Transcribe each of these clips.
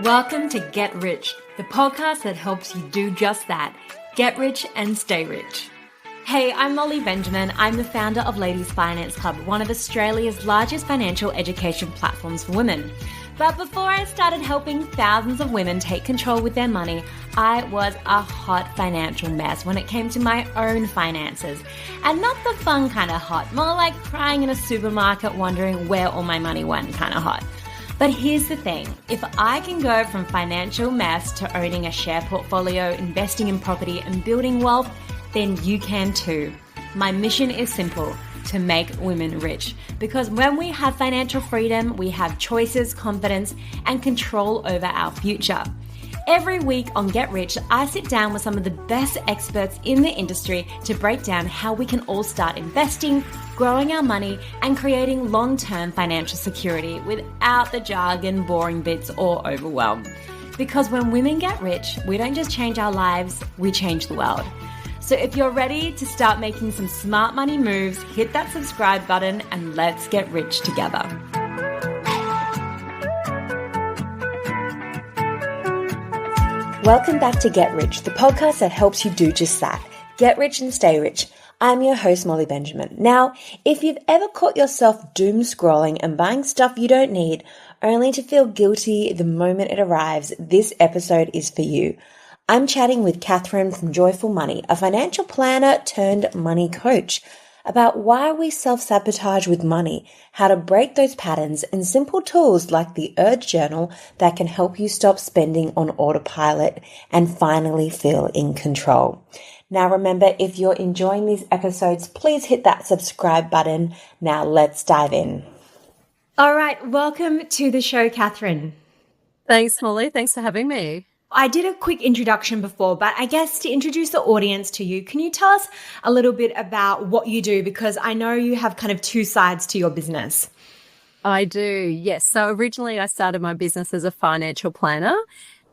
Welcome to Get Rich, the podcast that helps you do just that. Get rich and stay rich. Hey, I'm Molly Benjamin. I'm the founder of Ladies Finance Club, one of Australia's largest financial education platforms for women. But before I started helping thousands of women take control with their money, I was a hot financial mess when it came to my own finances. And not the fun kind of hot, more like crying in a supermarket wondering where all my money went kind of hot. But here's the thing, if I can go from financial mess to owning a share portfolio, investing in property and building wealth, then you can too. My mission is simple, to make women rich. Because when we have financial freedom, we have choices, confidence, and control over our future. Every week on Get Rich, I sit down with some of the best experts in the industry to break down how we can all start investing, growing our money, and creating long-term financial security without the jargon, boring bits, or overwhelm. Because when women get rich, we don't just change our lives, we change the world. So if you're ready to start making some smart money moves, hit that subscribe button and let's get rich together. Welcome back to Get Rich, the podcast that helps you do just that. Get rich and stay rich. I'm your host, Molly Benjamin. Now, if you've ever caught yourself doom scrolling and buying stuff you don't need, only to feel guilty the moment it arrives, this episode is for you. I'm chatting with Catherine from Joyful Money, a financial planner turned money coach, about why we self-sabotage with money, how to break those patterns, and simple tools like the Urge Journal that can help you stop spending on autopilot and finally feel in control. Now remember, if you're enjoying these episodes, please hit that subscribe button. Now let's dive in. All right, welcome to the show, Catherine. Thanks, Molly. Thanks for having me. I did a quick introduction before, but I guess to introduce the audience to you, can you tell us a little bit about what you do? Because I know you have kind of two sides to your business. I do, yes. So originally I started my business as a financial planner,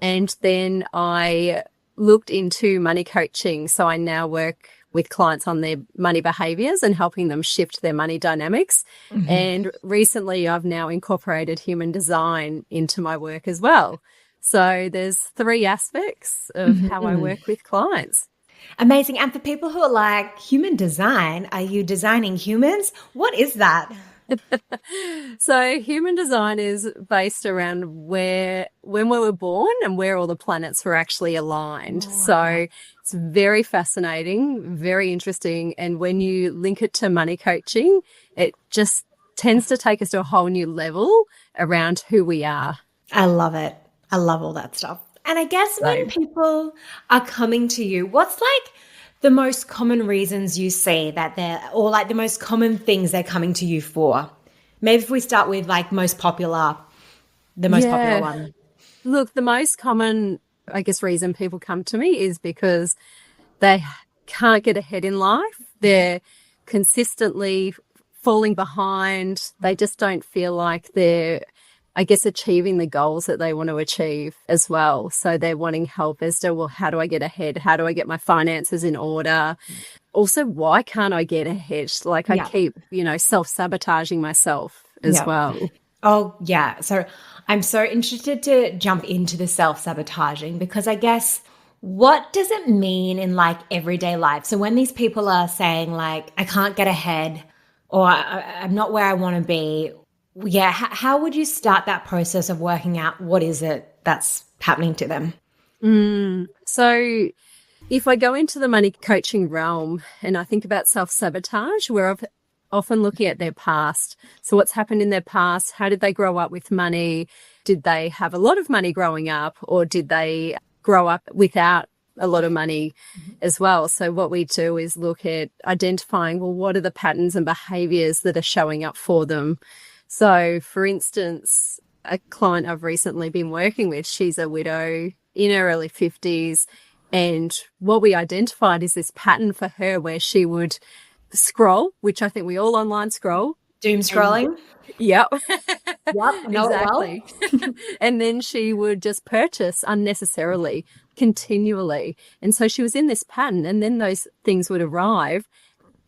and then I looked into money coaching. So I now work with clients on their money behaviors and helping them shift their money dynamics. Mm-hmm. And recently I've now incorporated human design into my work as well. So there's three aspects of how I work with clients. Amazing. And for people who are like, human design, are you designing humans? What is that? So human design is based around when we were born and where all the planets were actually aligned. Wow. So it's very fascinating, very interesting. And when you link it to money coaching, it just tends to take us to a whole new level around who we are. I love it. I love all that stuff. And I guess when people are coming to you, what's like the most common reasons you see that or like the most common things they're coming to you for? Maybe if we start with like the most popular one. Look, the most common, I guess, reason people come to me is because they can't get ahead in life. They're consistently falling behind. They just don't feel like they're, I guess, achieving the goals that they want to achieve as well. So they're wanting help as to, well, how do I get ahead? How do I get my finances in order? Also, why can't I get ahead? Like I keep, self-sabotaging myself as well. Oh, yeah. So I'm so interested to jump into the self-sabotaging because I guess what does it mean in like everyday life? So when these people are saying like, I can't get ahead or I'm not where I want to be, yeah, how would you start that process of working out what is it that's happening to them? So if I go into the money coaching realm and I think about self-sabotage, we're often looking at their past. So what's happened in their past? How did they grow up with money? Did they have a lot of money growing up, or did they grow up without a lot of money as well? So what we do is look at identifying, well, what are the patterns and behaviors that are showing up for them? So, for instance, a client I've recently been working with, she's a widow in her early 50s, and what we identified is this pattern for her where she would scroll, which I think we all online scroll. Doom scrolling? Yep. Yep, know exactly. It well. And then she would just purchase unnecessarily, continually. And so she was in this pattern, and then those things would arrive.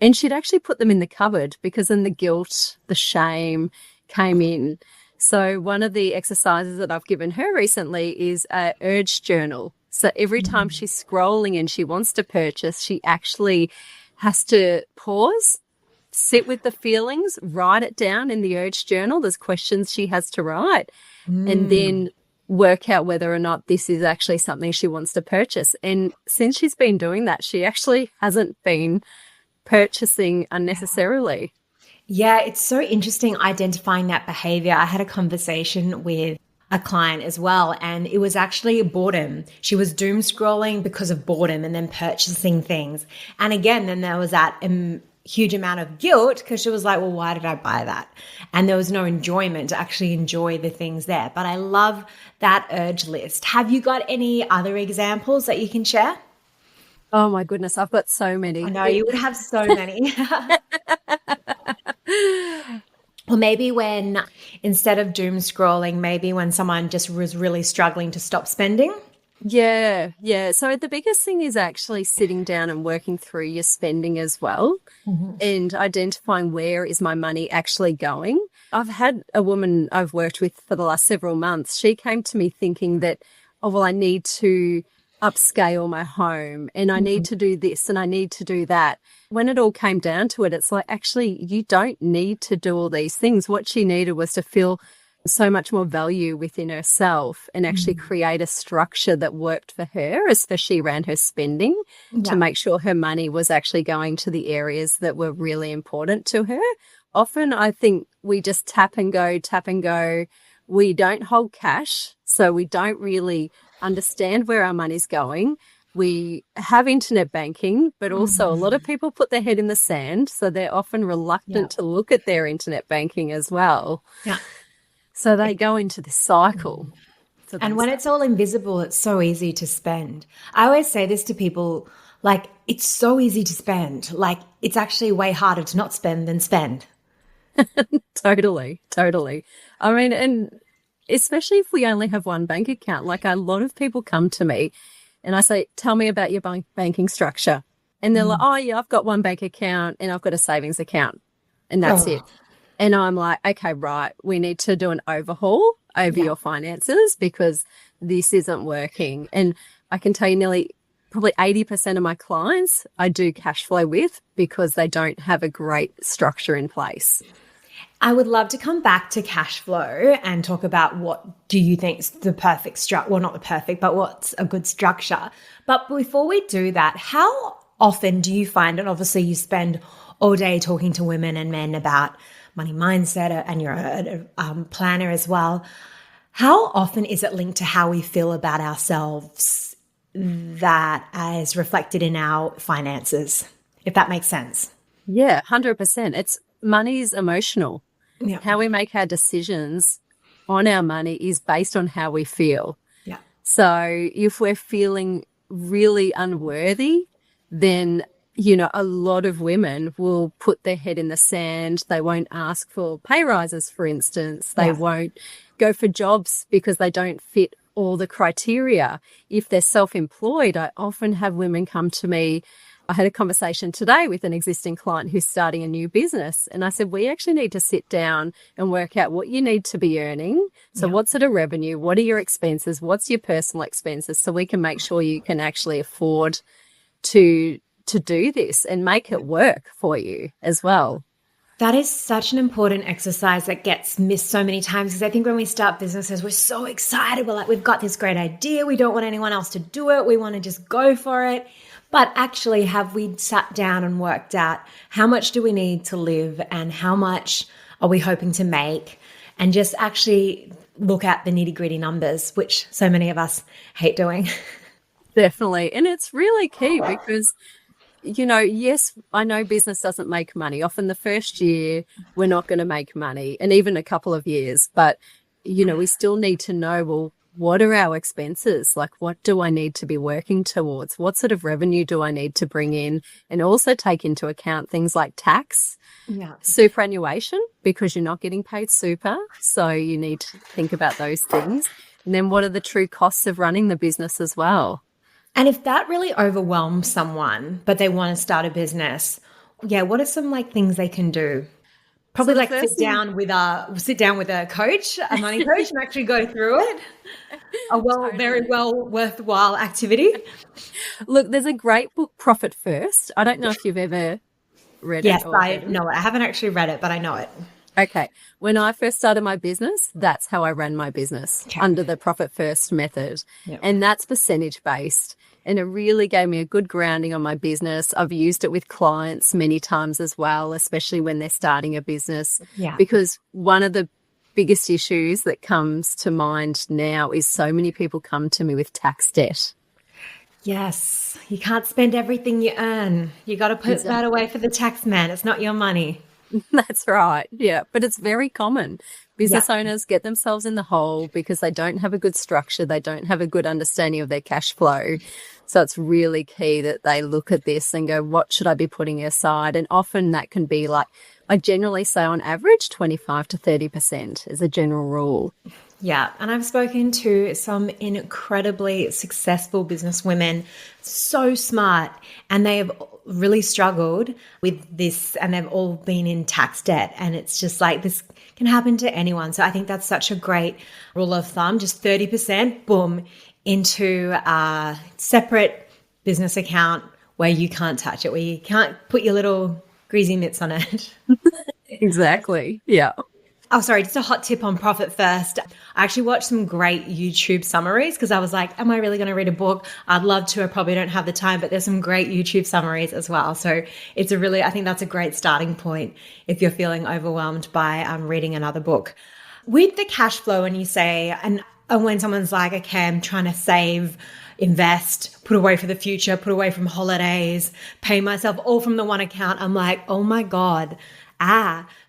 And she'd actually put them in the cupboard because then the guilt, the shame came in. So one of the exercises that I've given her recently is a urge journal. So every time she's scrolling and she wants to purchase, she actually has to pause, sit with the feelings, write it down in the urge journal. There's questions she has to write, and then work out whether or not this is actually something she wants to purchase. And since she's been doing that, she actually hasn't been purchasing unnecessarily. Yeah, it's so interesting identifying that behavior. I had a conversation with a client as well, and it was actually boredom. She was doom scrolling because of boredom and then purchasing things. And again, then there was that huge amount of guilt because she was like, well, why did I buy that? And there was no enjoyment to actually enjoy the things there. But I love that urge list. Have you got any other examples that you can share? Oh my goodness, I've got so many. I know you would have so many. Or maybe when, instead of doom scrolling, maybe when someone just was really struggling to stop spending. Yeah. So the biggest thing is actually sitting down and working through your spending as well, and identifying where is my money actually going. I've had a woman I've worked with for the last several months. She came to me thinking that, oh, well, I need to upscale my home and I need to do this and I need to do that. When it all came down to it, it's like, actually, you don't need to do all these things. What she needed was to feel so much more value within herself and actually create a structure that worked for her, especially around her spending, to make sure her money was actually going to the areas that were really important to her. Often I think we just tap and go. We don't hold cash, so we don't really understand where our money's going. We have internet banking, but also a lot of people put their head in the sand, so they're often reluctant to look at their internet banking as well. Yeah. So they go into this cycle. And when it's all invisible, it's so easy to spend. I always say this to people, like, it's so easy to spend. Like, it's actually way harder to not spend than spend. Totally. I mean, and especially if we only have one bank account, like a lot of people come to me and I say, tell me about your banking structure. And they're like, oh, yeah, I've got one bank account and I've got a savings account and that's it. And I'm like, okay, right, we need to do an overhaul over your finances because this isn't working. And I can tell you probably 80% of my clients I do cash flow with because they don't have a great structure in place. I would love to come back to cash flow and talk about what do you think is the perfect structure, well, not the perfect, but what's a good structure. But before we do that, how often do you find, and obviously you spend all day talking to women and men about money mindset and you're a planner as well, how often is it linked to how we feel about ourselves that is reflected in our finances, if that makes sense? Yeah, 100%. Money's emotional. Yeah. How we make our decisions on our money is based on how we feel. Yeah. So if we're feeling really unworthy, then, a lot of women will put their head in the sand. They won't ask for pay rises, for instance. They won't go for jobs because they don't fit all the criteria. If they're self-employed, I often have women come to me. I had a conversation today with an existing client who's starting a new business. And I said, we actually need to sit down and work out what you need to be earning. So what sort of revenue? What are your expenses? What's your personal expenses? So we can make sure you can actually afford to do this and make it work for you as well. That is such an important exercise that gets missed so many times because I think when we start businesses, we're so excited. We're like, we've got this great idea. We don't want anyone else to do it. We want to just go for it. But actually, have we sat down and worked out how much do we need to live and how much are we hoping to make? And just actually look at the nitty-gritty numbers, which so many of us hate doing. Definitely. And it's really key because, yes, I know business doesn't make money. Often the first year, we're not going to make money, and even a couple of years. But, we still need to know, well, what are our expenses? Like, what do I need to be working towards? What sort of revenue do I need to bring in? And also take into account things like tax, superannuation, because you're not getting paid super. So you need to think about those things. And then what are the true costs of running the business as well? And if that really overwhelms someone, but they want to start a business, what are some things they can do? Probably the like first thing, sit down with a coach, a money coach, and actually go through it. Very totally. well worthwhile activity. Look, there's a great book, Profit First. I don't know if you've ever read Yes, it or I heard of it. know it. I haven't actually read it, but I know it. Okay. When I first started my business, that's how I ran my business, Okay. under the Profit First method. Yep. And that's percentage based. And it really gave me a good grounding on my business. I've used it with clients many times as well, especially when they're starting a business. Yeah. Because one of the biggest issues that comes to mind now is so many people come to me with tax debt. Yes. You can't spend everything you earn. You got to put that away for the tax man. It's not your money. That's right. Yeah. But it's very common. Yeah. Business owners get themselves in the hole because they don't have a good structure. They don't have a good understanding of their cash flow. So it's really key that they look at this and go, what should I be putting aside? And often that can be like, I generally say on average, 25 to 30% is a general rule. Yeah. And I've spoken to some incredibly successful business women, so smart, and they have really struggled with this, and they've all been in tax debt. And it's just like, this can happen to anyone. So I think that's such a great rule of thumb, just 30%, boom, into a separate business account where you can't touch it, where you can't put your little greasy mitts on it. Exactly. Yeah. Oh, sorry, just a hot tip on Profit First. I actually watched some great YouTube summaries because I was like, am I really going to read a book? I'd love to. I probably don't have the time, but there's some great YouTube summaries as well. So it's I think that's a great starting point if you're feeling overwhelmed by reading another book. With the cash flow, and you say, and when someone's like, okay, I'm trying to save, invest, put away for the future, put away from holidays, pay myself all from the one account, I'm like, oh my God.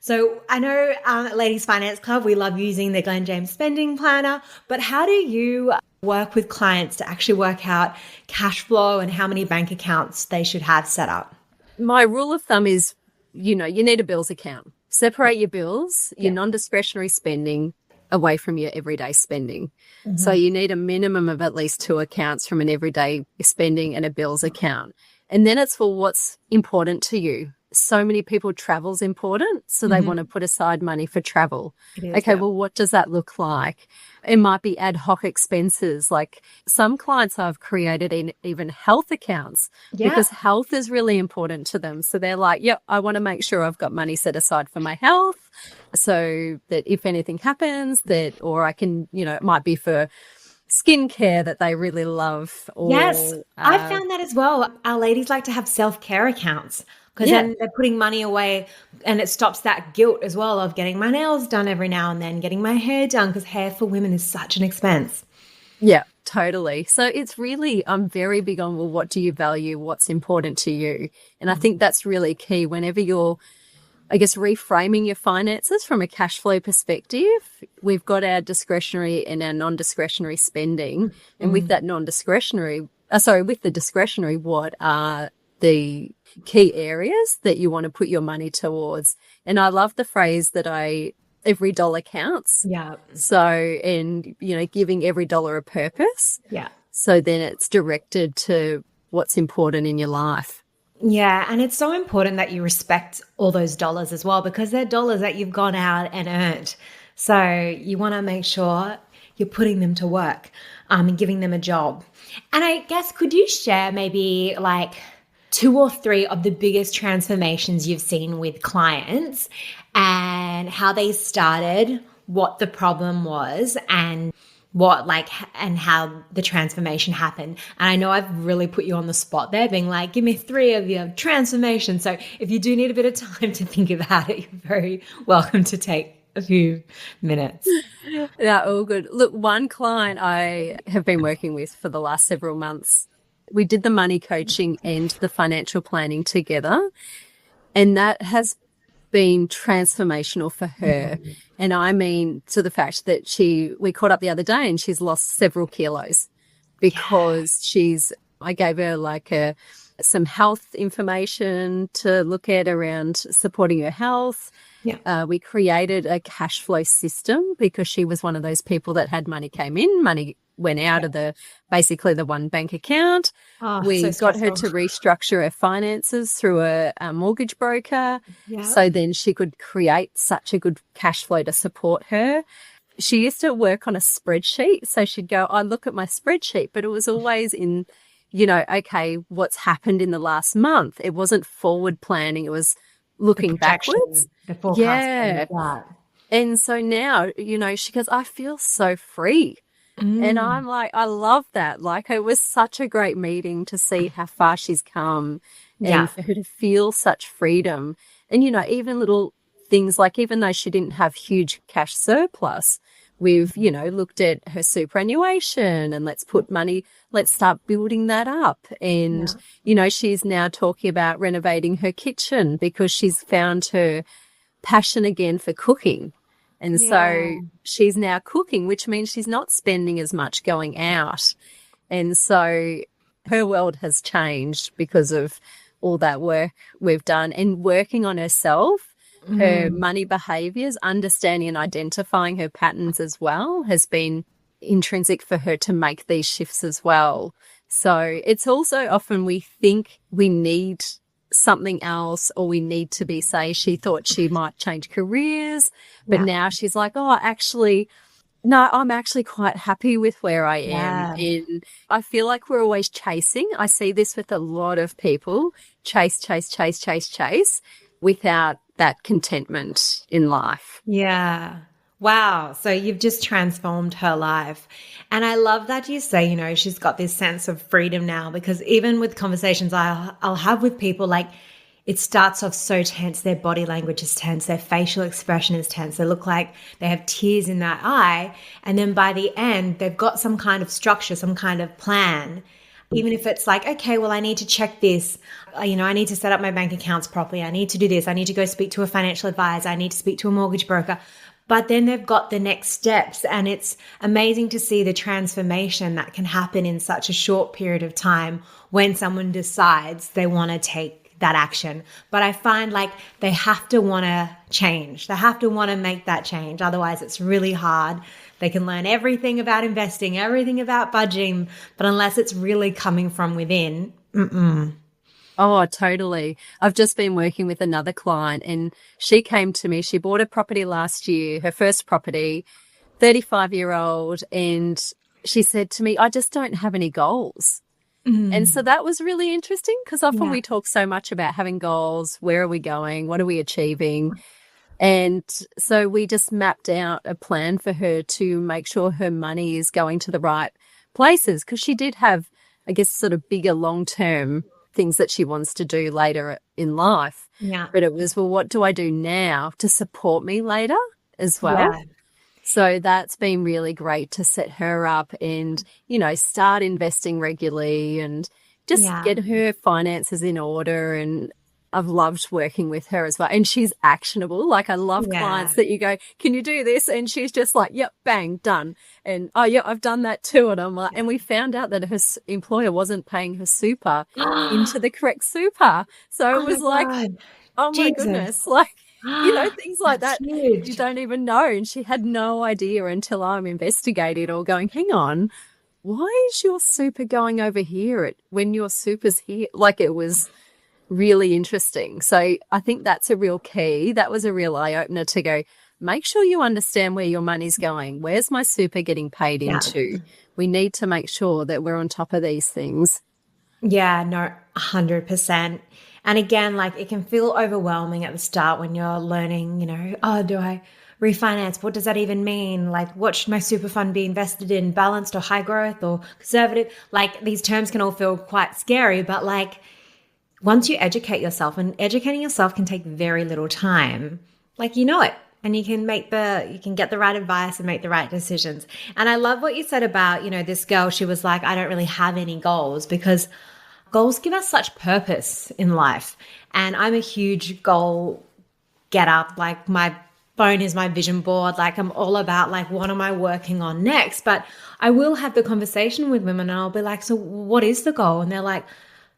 So I know at Ladies Finance Club, we love using the Glenn James Spending Planner, but how do you work with clients to actually work out cash flow and how many bank accounts they should have set up? My rule of thumb is, you need a bills account. Separate your bills, your non-discretionary spending away from your everyday spending. Mm-hmm. So you need a minimum of at least 2 accounts from an everyday spending and a bills account. And then it's for what's important to you. So many people, travel's important, so they want to put aside money for travel. Well, what does that look like? It might be ad hoc expenses. Like some clients I've created in even health accounts because health is really important to them. So they're like, I want to make sure I've got money set aside for my health so that if anything happens or I can, it might be for skincare that they really love. Yes, I've found that as well. Our ladies like to have self-care accounts because then they're putting money away, and it stops that guilt as well of getting my nails done every now and then, getting my hair done, because hair for women is such an expense. Yeah, totally. So it's really, I'm very big on, well, what do you value? What's important to you? And I think that's really key whenever you're, I guess, reframing your finances from a cash flow perspective. We've got our discretionary and our non-discretionary spending. And with that with the discretionary, what are the key areas that you want to put your money towards? And I love the phrase that every dollar counts. Yeah. So, and, giving every dollar a purpose. Yeah. So then it's directed to what's important in your life. Yeah, and it's so important that you respect all those dollars as well, because they're dollars that you've gone out and earned. So you want to make sure you're putting them to work and giving them a job. And I guess, could you share maybe like 2 or 3 of the biggest transformations you've seen with clients and how they started, what the problem was, and and how the transformation happened? And I know I've really put you on the spot there, being like, give me 3 of your transformations. So if you do need a bit of time to think about it, you're very welcome to take a few minutes. Yeah, all good. Look, one client I have been working with for the last several months, we did the money coaching and the financial planning together, and that has been transformational for her. And I mean, to the fact that we caught up the other day and she's lost several kilos because I gave her some health information to look at around supporting her health. Yeah. We created a cash flow system because she was one of those people that had money came in, money went out of basically the one bank account. Oh, We so got her stressful. to restructure her finances through a mortgage broker. Yeah. So then she could create such a good cash flow to support her. She used to work on a spreadsheet. So she'd go, I look at my spreadsheet, but it was always in, okay, what's happened in the last month. It wasn't forward planning. It was The looking projection, backwards. the forecasting. Yeah. Yeah. And so now, she goes, I feel so free. And I'm like, I love that. Like, it was such a great meeting to see how far she's come Yeah. and for her to feel such freedom. And, even little things like, even though she didn't have huge cash surplus, we've, looked at her superannuation and let's start building that up. And, she's now talking about renovating her kitchen because she's found her passion again for cooking. And so she's now cooking, which means she's not spending as much going out. And so her world has changed because of all that work we've done and working on herself, her money behaviors, understanding and identifying her patterns as well has been intrinsic for her to make these shifts as well. So it's also often we think we need something else or we need to be, say, she thought she might change careers, but now she's like, oh, actually, no, I'm actually quite happy with where I am. And I feel like we're always chasing. I see this with a lot of people, chase without that contentment in life. Yeah. Wow. So you've just transformed her life. And I love that you say, she's got this sense of freedom now, because even with conversations I'll have with people, like it starts off so tense. Their body language is tense. Their facial expression is tense. They look like they have tears in their eye. And then by the end, they've got some kind of structure, some kind of plan. Even if it's like, okay, well, I need to check this. I need to set up my bank accounts properly. I need to do this. I need to go speak to a financial advisor. I need to speak to a mortgage broker. But then they've got the next steps, and it's amazing to see the transformation that can happen in such a short period of time when someone decides they want to take that action. But I find like they have to want to change. They have to want to make that change. Otherwise, it's really hard. They can learn everything about investing, everything about budgeting, but unless it's really coming from within, Oh, totally. I've just been working with another client and she came to me. She bought a property last year, her first property, 35-year-old. And she said to me, I just don't have any goals. And so that was really interesting because often we talk so much about having goals. Where are we going? What are we achieving? And so we just mapped out a plan for her to make sure her money is going to the right places because she did have, I guess, sort of bigger long-term things that she wants to do later in life. Yeah. But it was, well, what do I do now to support me later as well? Yeah. So that's been really great to set her up and, start investing regularly and just get her finances in order. And I've loved working with her as well. And she's actionable. Like I love clients that you go, can you do this? And she's just like, yep, bang, done. And, oh, yeah, I've done that too. And I'm like, and we found out that her employer wasn't paying her super into the correct super. So it was like, oh my goodness, like, things like that huge. you don't even know. And she had no idea until I'm investigating or going, hang on, why is your super going over here when your super's here? Like it was really interesting. So I think that's a real key. That was a real eye-opener to go, make sure you understand where your money's going. Where's my super getting paid into? We need to make sure that we're on top of these things. Yeah, no, 100%. And again, like it can feel overwhelming at the start when you're learning, do I refinance? What does that even mean? Like what should my super fund be invested in, balanced or high growth or conservative? Like these terms can all feel quite scary, but like once you educate yourself, and educating yourself can take very little time, like it. And you can get the right advice and make the right decisions. And I love what you said about, this girl, she was like, I don't really have any goals because goals give us such purpose in life. And I'm a huge goal getter. Like my phone is my vision board. Like I'm all about like, what am I working on next? But I will have the conversation with women and I'll be like, so what is the goal? And they're like,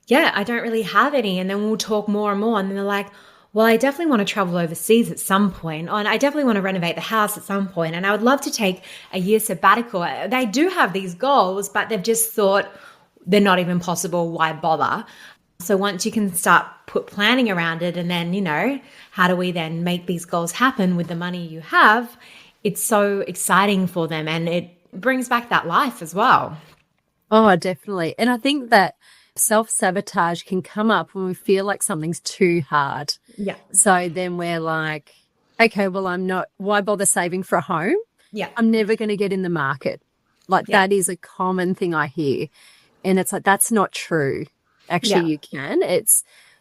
yeah, I don't really have any. And then we'll talk more and more. And then they're like, well, I definitely want to travel overseas at some point, and I definitely want to renovate the house at some point, and I would love to take a year sabbatical. They do have these goals, but they've just thought they're not even possible. Why bother? So once you can start put planning around it, and then, how do we then make these goals happen with the money you have? It's so exciting for them, and it brings back that life as well. Oh, definitely. And I think that self-sabotage can come up when we feel like something's too hard. Yeah. So then we're like, okay, well, why bother saving for a home? Yeah. I'm never going to get in the market. Like that is a common thing I hear. And it's like, that's not true. Actually, you can.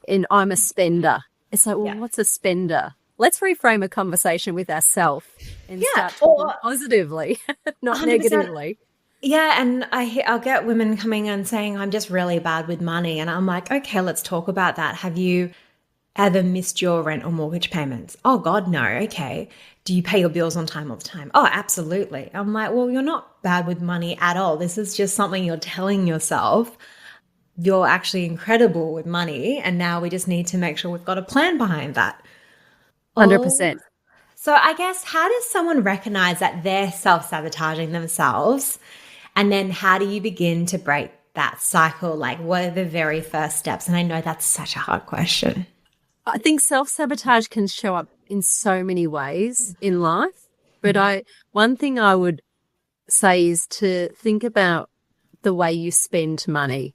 And I'm a spender. It's like, well, what's a spender? Let's reframe a conversation with ourselves and start talking positively, not 100%. Negatively. Yeah, and I'll get women coming and saying, I'm just really bad with money. And I'm like, okay, let's talk about that. Have you ever missed your rent or mortgage payments? Oh, God, no. Okay. Do you pay your bills on time all the time? Oh, absolutely. I'm like, well, you're not bad with money at all. This is just something you're telling yourself. You're actually incredible with money. And now we just need to make sure we've got a plan behind that. 100%. So I guess, how does someone recognize that they're self-sabotaging themselves? And then how do you begin to break that cycle? Like, what are the very first steps? And I know that's such a hard question. I think self-sabotage can show up in so many ways in life. But one thing I would say is to think about the way you spend money.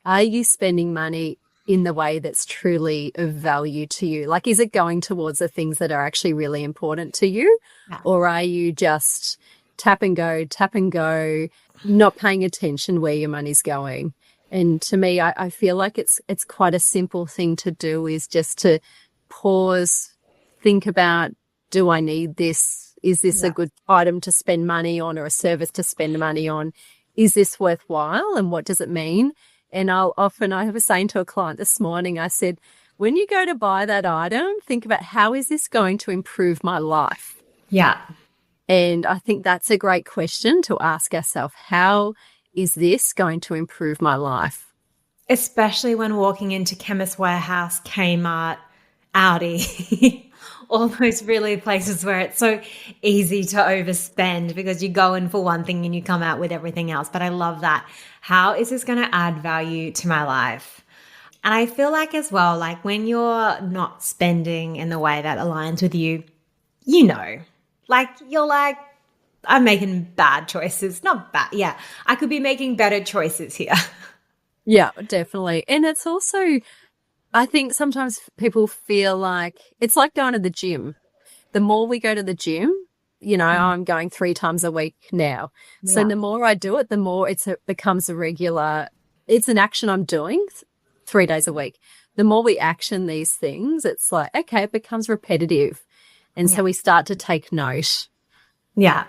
Are you spending money in the way that's truly of value to you? Like, is it going towards the things that are actually really important to you? Yeah. Or are you just tap and go, not paying attention where your money's going? And to me, I feel like it's quite a simple thing to do, is just to pause, think about, do I need this? Is this a good item to spend money on, or a service to spend money on? Is this worthwhile, and what does it mean? And I was saying to a client this morning, I said, when you go to buy that item, think about, how is this going to improve my life? Yeah. And I think that's a great question to ask ourselves. How is this going to improve my life? Especially when walking into Chemist Warehouse, Kmart, Audi, all those really places where it's so easy to overspend because you go in for one thing and you come out with everything else. But I love that. How is this going to add value to my life? And I feel like as well, like when you're not spending in the way that aligns with you, like you're like, I'm making bad choices. Not bad. Yeah. I could be making better choices here. Yeah, definitely. And it's also, I think sometimes people feel like it's like going to the gym. The more we go to the gym, I'm going 3 times a week now. Yeah. So the more I do it, the more it becomes it's an action I'm doing 3 days a week. The more we action these things, it's like, okay, it becomes repetitive. And so we start to take note. Yeah.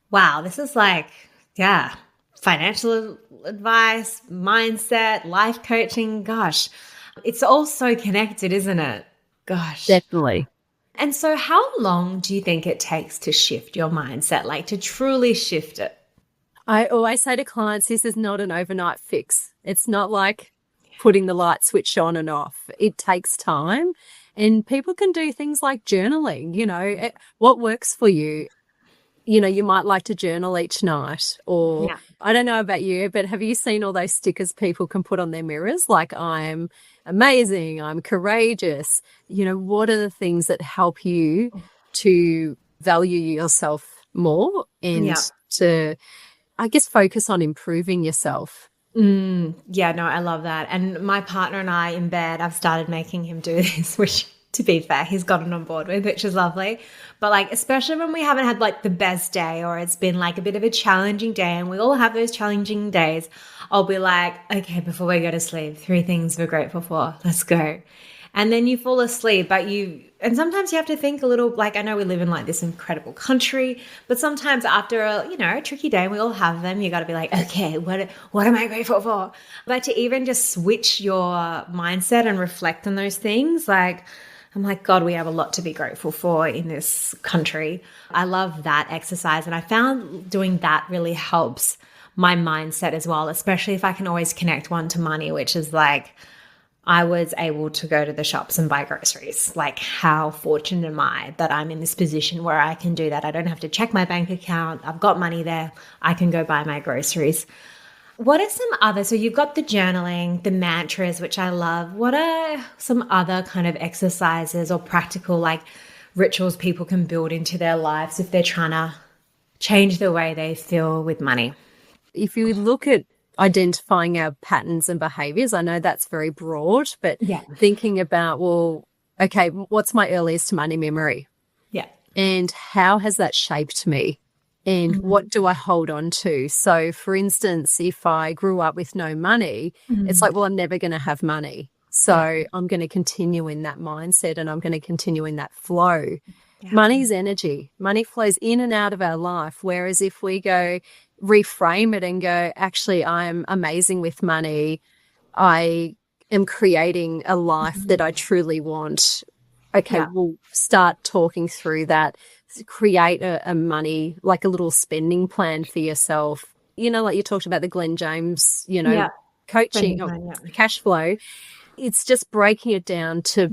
Wow. This is like, financial advice, mindset, life coaching. Gosh, it's all so connected, isn't it? Gosh. Definitely. And so how long do you think it takes to shift your mindset, like to truly shift it? I always say to clients, this is not an overnight fix. It's not like putting the light switch on and off. It takes time. And people can do things like journaling, what works for you. You might like to journal each night, or I don't know about you, but have you seen all those stickers people can put on their mirrors? Like, I'm amazing, I'm courageous. What are the things that help you to value yourself more and to, I guess, focus on improving yourself? Yeah, no, I love that. And my partner and I in bed, I've started making him do this, which, to be fair, he's gotten on board with, which is lovely. But like, especially when we haven't had like the best day, or it's been like a bit of a challenging day, and we all have those challenging days, I'll be like, okay, before we go to sleep, 3 things we're grateful for. Let's go. And then you fall asleep, and sometimes you have to think a little, like, I know we live in like this incredible country, but sometimes after a tricky day, and we all have them, you got to be like, okay, what am I grateful for? But to even just switch your mindset and reflect on those things, like, I'm like, God, we have a lot to be grateful for in this country. I love that exercise. And I found doing that really helps my mindset as well, especially if I can always connect one to money, which is like, I was able to go to the shops and buy groceries. Like, how fortunate am I that I'm in this position where I can do that? I don't have to check my bank account. I've got money there. I can go buy my groceries. What are some other, so you've got the journaling, the mantras, which I love. What are some other kind of exercises or practical like rituals people can build into their lives if they're trying to change the way they feel with money? If you look at identifying our patterns and behaviors, I know that's very broad, but Yeah. thinking about, well, okay, what's my earliest money memory? Yeah. And how has that shaped me? And what do I hold on to? So, for instance, if I grew up with no money, it's like, well, I'm never going to have money. So I'm going to continue in that mindset and I'm going to continue in that flow. Yeah. Money's energy. Money flows in and out of our life. Whereas if we go reframe it and go, actually, I'm amazing with money. I am creating a life that I truly want. Okay, we'll start talking through that. Create a money, like a little spending plan for yourself. You know, like you talked about the Glenn James, coaching, cash flow. It's just breaking it down to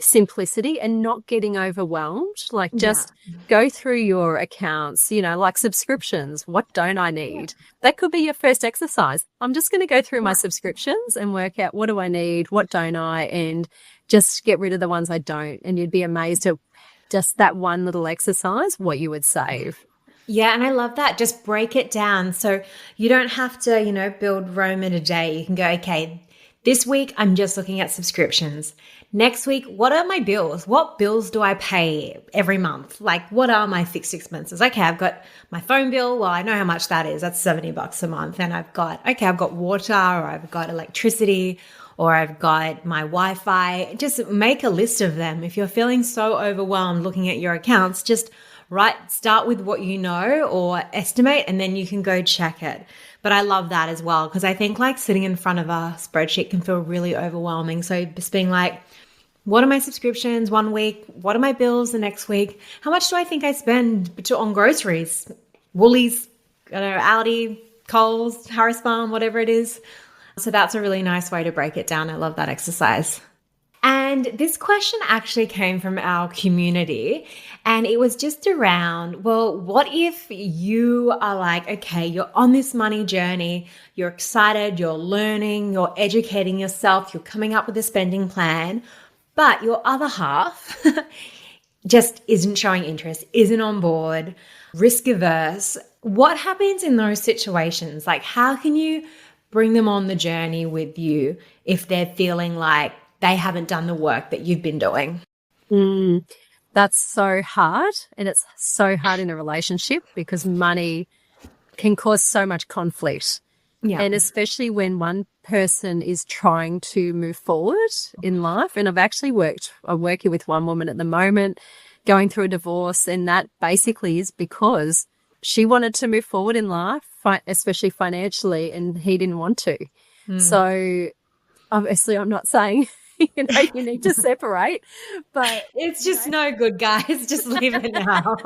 simplicity and not getting overwhelmed. Like just go through your accounts, like subscriptions. What don't I need? That could be your first exercise. I'm just going to go through my subscriptions and work out what do I need, what don't I, and just get rid of the ones I don't. And you'd be amazed at just that one little exercise, what you would save. Yeah, and I love that. Just break it down. So you don't have to, build Rome in a day. You can go, okay, this week I'm just looking at subscriptions. Next week, what are my bills? What bills do I pay every month? Like, what are my fixed expenses? Okay, I've got my phone bill. Well, I know how much that is. That's $70 a month. And I've got water, or I've got electricity, or I've got my Wi-Fi. Just make a list of them. If you're feeling so overwhelmed looking at your accounts, just start with what you know or estimate, and then you can go check it. But I love that as well, because I think like sitting in front of a spreadsheet can feel really overwhelming. So just being like, what are my subscriptions one week? What are my bills the next week? How much do I think I spend on groceries? Woolies, Aldi, Coles, Harris Farm, whatever it is. So that's a really nice way to break it down. I love that exercise. And this question actually came from our community, and it was just around, well, what if you are like, okay, you're on this money journey, you're excited, you're learning, you're educating yourself, you're coming up with a spending plan, but your other half just isn't showing interest, isn't on board, risk averse. What happens in those situations? Like, how can you bring them on the journey with you if they're feeling like they haven't done the work that you've been doing? That's so hard. And it's so hard in a relationship because money can cause so much conflict. Yeah. And especially when one person is trying to move forward in life. And I'm working with one woman at the moment going through a divorce. And that basically is because she wanted to move forward in life, especially financially, and he didn't want to. So obviously I'm not saying you need to separate, but it's just no good, guys. Just leave it now.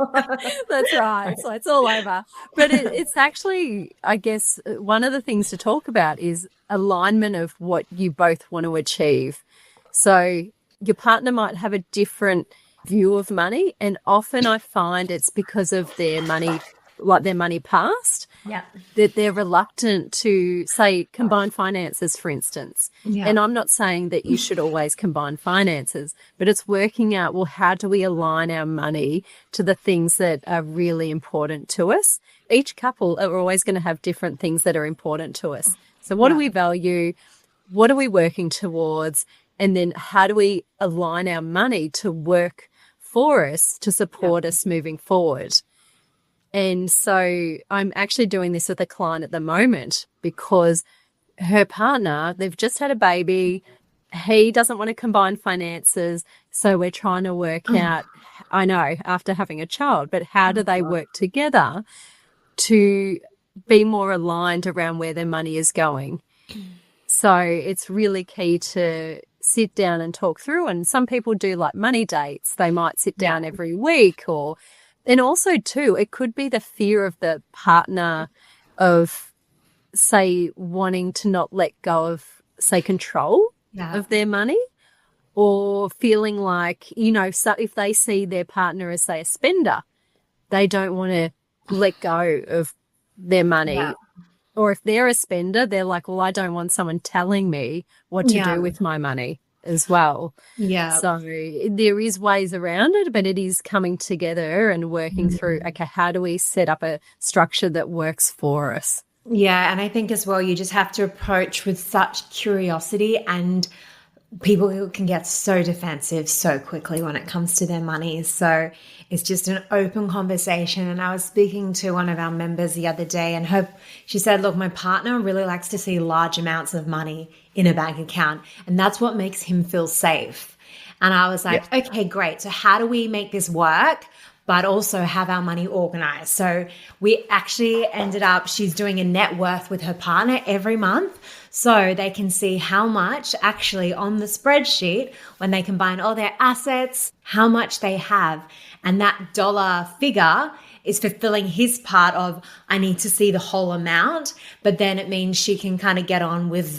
That's right. So it's all over. But it's actually, I guess, one of the things to talk about is alignment of what you both want to achieve. So your partner might have a different view of money, and often I find it's because of their money past, that they're reluctant to, say, combine finances, for instance. And I'm not saying that you should always combine finances, but it's working out, well, how do we align our money to the things that are really important to us? Each couple are always going to have different things that are important to us. So what do we value? What are we working towards? And then how do we align our money to work for us, to support us moving forward? And so I'm actually doing this with a client at the moment because her partner, they've just had a baby. He doesn't want to combine finances. So we're trying to work out, I know, after having a child, but how do they work together to be more aligned around where their money is going? So it's really key to sit down and talk through. And some people do like money dates. They might sit down every week and also, too, it could be the fear of the partner of, say, wanting to not let go of, say, control. of their money, or feeling like, so if they see their partner as, say, a spender, they don't want to let go of their money. Yeah. Or if they're a spender, they're like, well, I don't want someone telling me what to do with my money as well. Yeah. So there is ways around it, but it is coming together and working through, okay, how do we set up a structure that works for us? Yeah. And I think as well, you just have to approach with such curiosity, and people who can get so defensive so quickly when it comes to their money. So it's just an open conversation. And I was speaking to one of our members the other day, and she said, look, my partner really likes to see large amounts of money in a bank account, and that's what makes him feel safe. And I was like, okay, great. So how do we make this work, but also have our money organized? So we actually ended up, she's doing a net worth with her partner every month, so they can see how much actually on the spreadsheet, when they combine all their assets, how much they have. And that dollar figure is fulfilling his part of, I need to see the whole amount, but then it means she can kind of get on with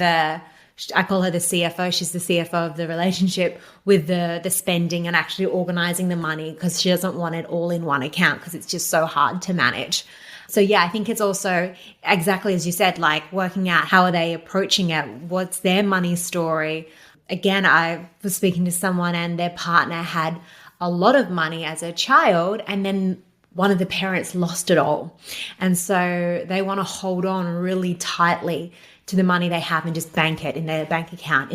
I call her the CFO. She's the CFO of the relationship, with the spending and actually organizing the money, because she doesn't want it all in one account because it's just so hard to manage. So yeah, I think it's also exactly as you said, like working out how are they approaching it? What's their money story? Again, I was speaking to someone and their partner had a lot of money as a child, and then one of the parents lost it all. And so they want to hold on really tightly to the money they have and just bank it in their bank account.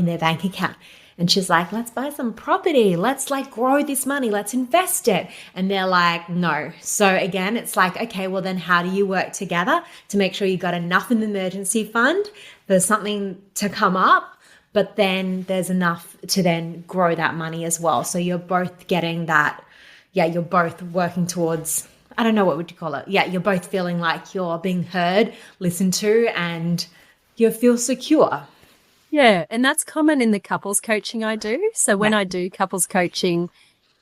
And she's like, let's buy some property. Let's grow this money. Let's invest it. And they're like, no. So again, it's like, okay, well then how do you work together to make sure you got enough in the emergency fund for something to come up, but then there's enough to then grow that money as well. So you're both getting that, you're both working towards, I don't know, what would you call it? Yeah, you're both feeling like you're being heard, listened to, and you feel secure. Yeah, and that's common in the couples coaching I do. So when I do couples coaching,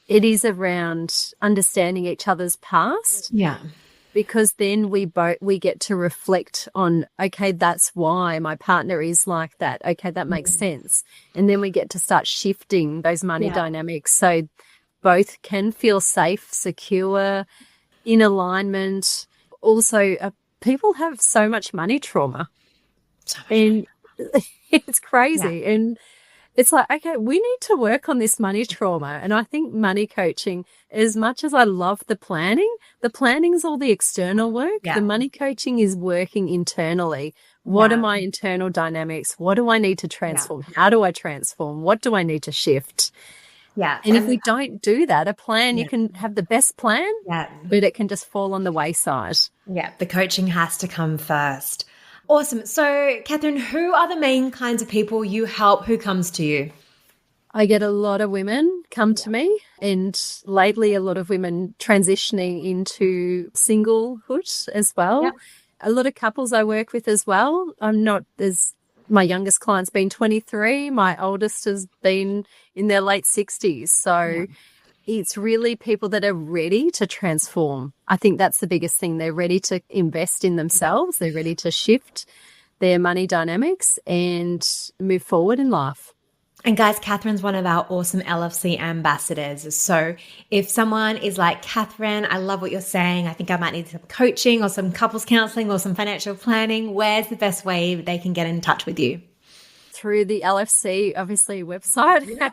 it is around understanding each other's past. Yeah. Because then we get to reflect on, okay, that's why my partner is like that. Okay, that makes sense. And then we get to start shifting those money dynamics so both can feel safe, secure, in alignment. Also, people have so much money trauma. And it's crazy. Yeah. And it's like, okay, we need to work on this money trauma. And I think money coaching, as much as I love the planning is all the external work. Yeah. The money coaching is working internally. What are my internal dynamics? What do I need to transform? How do I transform? What do I need to shift? Yeah. And if we don't do that, a plan, you can have the best plan, but it can just fall on the wayside. Yeah. The coaching has to come first. Awesome. So, Catherine, who are the main kinds of people you help? Who comes to you? I get a lot of women come to me, and lately a lot of women transitioning into singlehood as well. Yep. A lot of couples I work with as well. My youngest client's been 23. My oldest has been in their late 60s. So it's really people that are ready to transform. I think that's the biggest thing. They're ready to invest in themselves. They're ready to shift their money dynamics and move forward in life. And guys, Catherine's one of our awesome LFC ambassadors. So if someone is like, Catherine, I love what you're saying, I think I might need some coaching or some couples counseling or some financial planning, where's the best way they can get in touch with you? Through the LFC, obviously, website. They're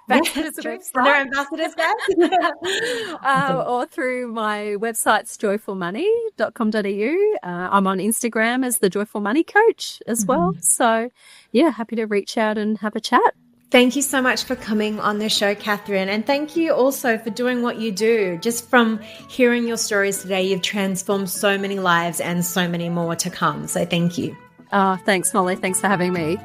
ambassadors, guys. Or through my website, joyfulmoney.com.au. I'm on Instagram as the Joyful Money Coach as well. So, happy to reach out and have a chat. Thank you so much for coming on the show, Catherine. And thank you also for doing what you do. Just from hearing your stories today, you've transformed so many lives and so many more to come. So thank you. Thanks, Molly. Thanks for having me.